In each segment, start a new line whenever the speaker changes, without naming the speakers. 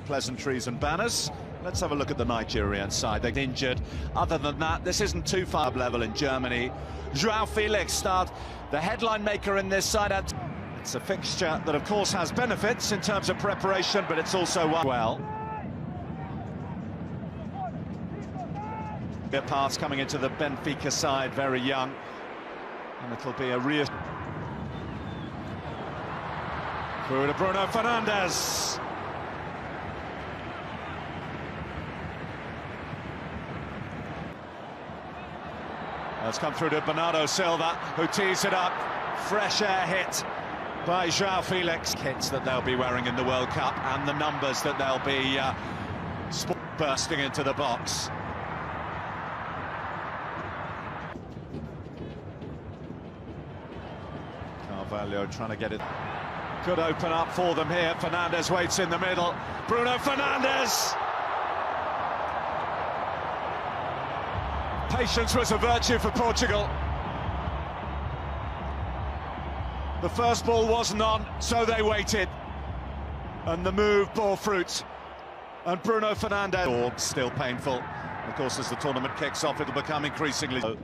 pleasantries and banners. Let's have a look at the Nigerian side. They're injured. Other than that, this isn't too far level in Germany. João Felix start, the headline maker in this side. It's a fixture that, of course, has benefits in terms of preparation, but it's also well. Good pass coming into the Benfica side, very young, and it'll be a real. Through to Bruno Fernandes. It's come through to Bernardo Silva, who tees it up. Fresh air hit by João Felix. Kits that they'll be wearing in the World Cup and the numbers that they'll be bursting into the box. Carvalho trying to get it. Could open up for them here. Fernandes waits in the middle. Bruno Fernandes! Patience was a virtue for Portugal. The first ball wasn't on, so they waited. And the move bore fruit. And Bruno Fernandes... Still painful. Of course, as the tournament kicks off, it'll become increasingly...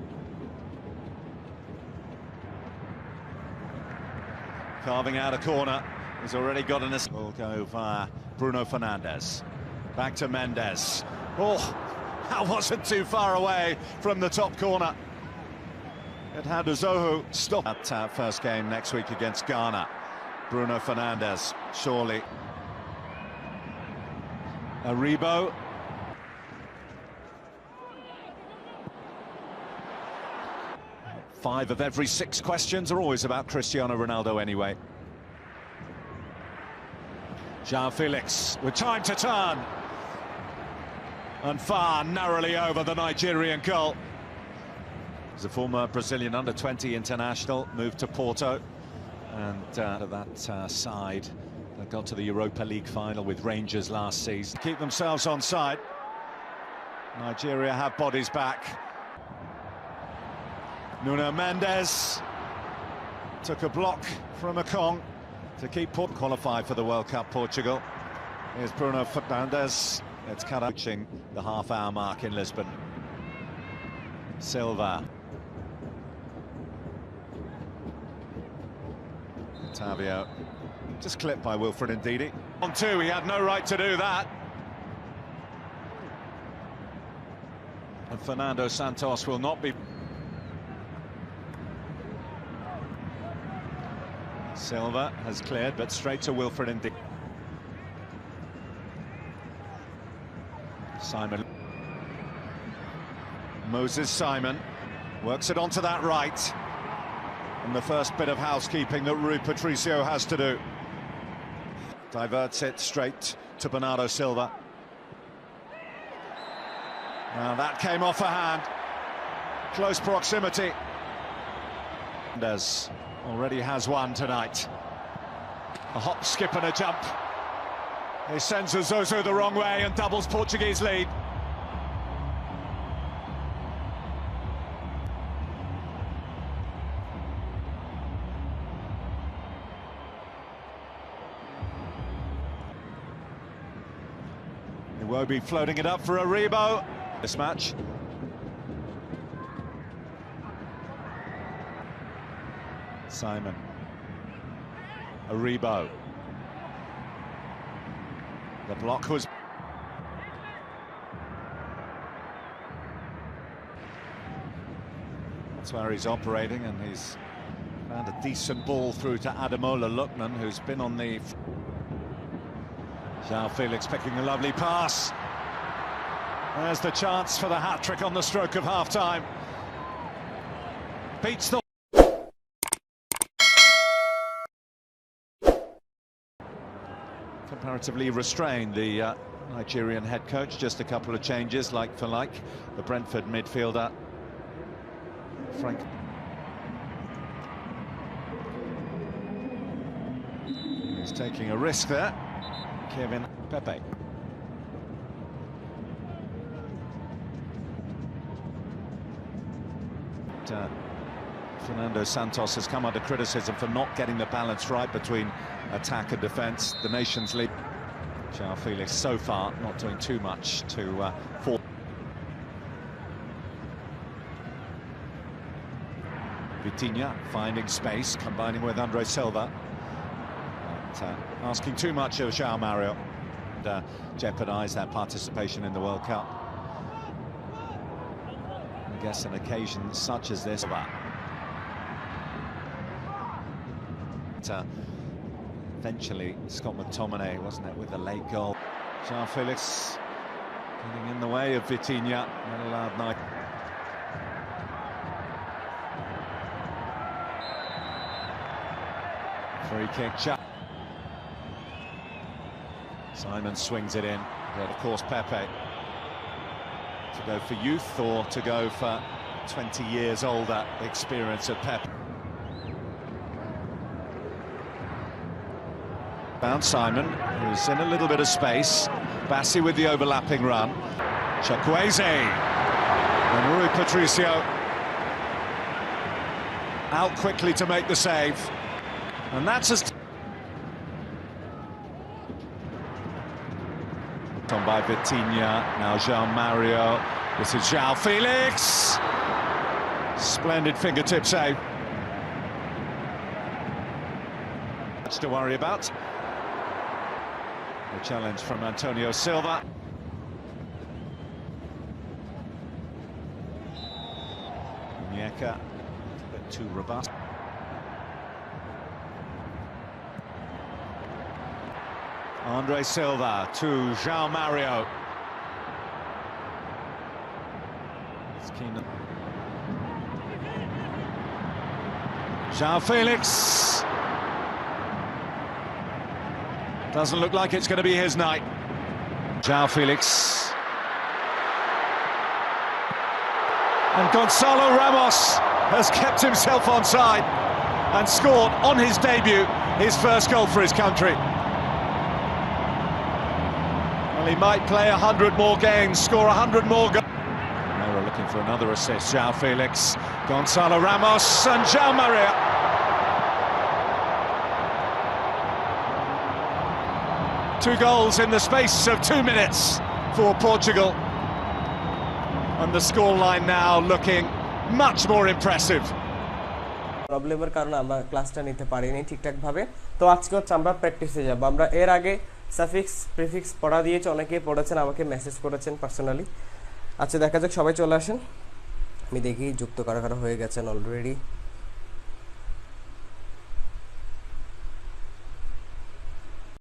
Carving out a corner. He's already got an assist. Will go via Bruno Fernandes. Back to Mendes. Oh! That wasn't too far away from the top corner. It had Zohu stop. That first game next week against Ghana. Bruno Fernandes, surely. Aribo. Five of every 6 questions are always about Cristiano Ronaldo anyway. João Felix with time to turn. And far narrowly over the Nigerian goal. He's a former Brazilian under-20 international, moved to Porto, and that side that got to the Europa League final with Rangers last season. Keep themselves on side. Nigeria have bodies back. Nuno Mendes took a block from Akong to keep qualified for the World Cup. Portugal. Here's Bruno Fernandes. It's cut out the half-hour mark in Lisbon. Silva. Tavio. Just clipped by Wilfred Ndidi. On 2, he had no right to do that. And Fernando Santos will not be... Silva has cleared, but straight to Wilfred Ndidi. Simon. Moses Simon works it onto that right. And the first bit of housekeeping that Rui Patricio has to do. Diverts it straight to Bernardo Silva. Now that came off a hand. Close proximity. Mendes already has one tonight. A hop, skip and a jump. He sends Zozo the wrong way and doubles Portuguese lead. Iwobi floating it up for Aribo. This match. Simon. Aribo. The block was... That's where he's operating, and he's found a decent ball through to Ademola Lookman, who's been on the... João Felix picking a lovely pass. There's the chance for the hat-trick on the stroke of half-time. Beats the... Comparatively restrained, the Nigerian head coach. Just a couple of changes, like for like. The Brentford midfielder, Frank. He's taking a risk there. Kevin Pepe. Fernando Santos has come under criticism for not getting the balance right between attack and defence. The Nations League. João Felix so far not doing too much to fall. Vitinha finding space, combining with Andre Silva. But, asking too much of João Mario and jeopardise their participation in the World Cup. I guess an occasion such as this. Eventually, Scott McTominay, wasn't it, with the late goal. João Felix getting in the way of Vitinha. Not allowed night. Free kick. Simon swings it in. But of course, Pepe. To go for youth or to go for 20 years older experience of Pepe. Found Simon, who's in a little bit of space. Bassi with the overlapping run. Chukwueze and Rui Patricio out quickly to make the save, and that's as on by Vitinha. Now João Mario. This is João Felix. Splendid fingertip save. Much to worry about. The challenge from Antonio Silva. Onyeka, a bit too robust. Andre Silva to João Mario. It's keen. João Felix. Doesn't look like it's going to be his night. João Felix. And Gonçalo Ramos has kept himself onside and scored on his debut his first goal for his country. Well, he might play 100 more games, score 100 more goals. They were looking for another assist. João Felix, Gonçalo Ramos and João Mario. Two goals in the space of 2 minutes for Portugal. And the scoreline now looking much more impressive.
প্রবলেমের কারণে আমরা ক্লাসটা নিতে পারিনি ঠিকঠাক ভাবে। তো আজকে হচ্ছে আমরা প্র্যাকটিসে যাব। আমরা এর আগে সাফিক্স প্রিফিক্স পড়া দিয়েছি, অনেকেই পড়েছেন, আমাকে মেসেজ করেছেন পার্সোনালি। আচ্ছা দেখা যাক, সবাই চলে আসেন। আমি দেখি যুক্ত কারা কারা হয়ে গেছেন অলরেডি।